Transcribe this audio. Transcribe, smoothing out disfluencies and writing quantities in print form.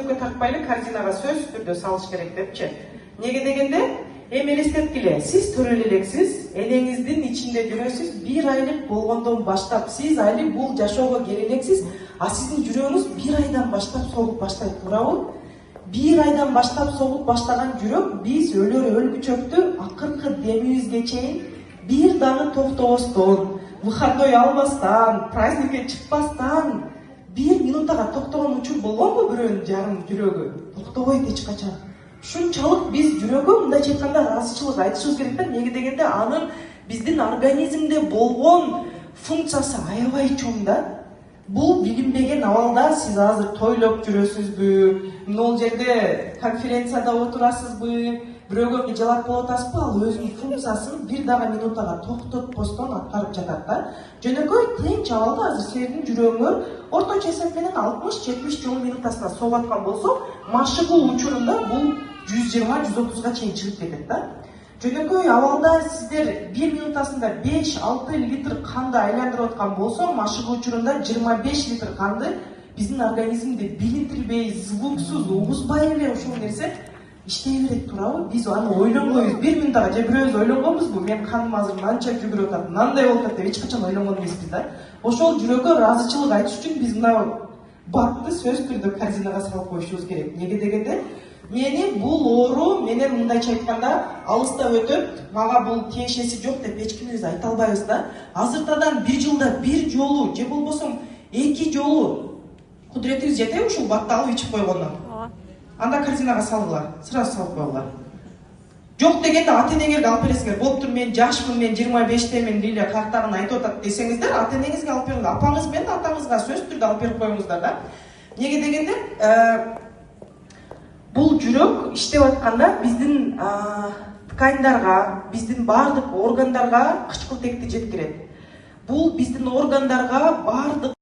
Тартпайлы корзинага сөзсүз түрдө салыш керек депчи. Неге дегенде, эми элестеткиле, сиз төрөлө элексиз, энеңиздин ичинде жүрөсүз, 1 айлык болгондон баштап сиз айлык бул жашоого келе элексиз, а сиздин жүрөгүңүз 1 айдан баштап согуп баштайт, туурабы? 1 айдан баштап согуп баштаган жүрөк биз өлөр өлгүчөктү акыркы демибизге чейин бир дагы токтобостон, выходной алмастан, праздникке чыкпастан 1 минутага токтогон учур болгонбу бирөөнүн жарым жүрөгү? Токтобойт эч качан. Ушунчалык биз жүрөгкө мындайча айтканда ыраазычылык айтышыбыз керек да. Неге дегенде анын биздин организмде болгон функциясы аябай чоң да. Бул билинбеген абалда сиз азыр тойлоп жүрөсүзбү, могул жерде конференцияда отурасызбы, бирөөгө кыжалат болуп атасызбы, ал өзүнүн функциясын бир дагы минутага токтотпостон аткарып жатат да. Жөнөкөй тынч абалда азыр силердин жүрөгүңөр орточо эсеп менен 60-70 жолу минутасына согуп аткан болсо, машыгуу учурунда бул 120-130га чейин чыгып кетет да. Жөнөкөй абалда сиздер 1 минутасында 5-6 литр канды айландырып аткан болсо, машыгуу учурунда 25 литр канды биздин организмде билинтирбей, звуксуз, угузбай эле ушул нерсе иштей берет, туурабы? Биз аны ойлонбойбуз. 1 минутага же бирөөбүз ойлонгонбузбу? Менин каным азыр мынча жүгүрүп атат, мындай болуп атат деп эч качан ойлонгон эмеспиз да. Ошол жүрөгкө ыраазычылык айтыш үчүн биз мына бакты сөз түрдө корзинага салып коюшубуз керек. Неге дегенде, мени бул оору менен мындайча айтканда алыста өтөт, мага бул тиешеси жок деп эч кимибиз айта албайбыз да. Азыртадан 1 жылда 1 жолу же болбосо 2 жолу кудуретибиз жетеби ушул бакты алып ичип койгондон? Анда корзинага салгыла, сразу салып койгула. Жок дегенде ата-энеңерге алып бересиңер. Болуптур, мен жашмын, мен 25темен, Лилия картагын айтып атат десеңиздер, ата-энеңизге алып бериңиз, апаңыз менен атаңызга сөз түрдө алып берип коюңуздар да. Неге дегенде, бул жүрөк иштеп атканда биздин тканьдарга, биздин баардык органдарга кычкылтекти жеткирет. Бул биздин органдарга баардык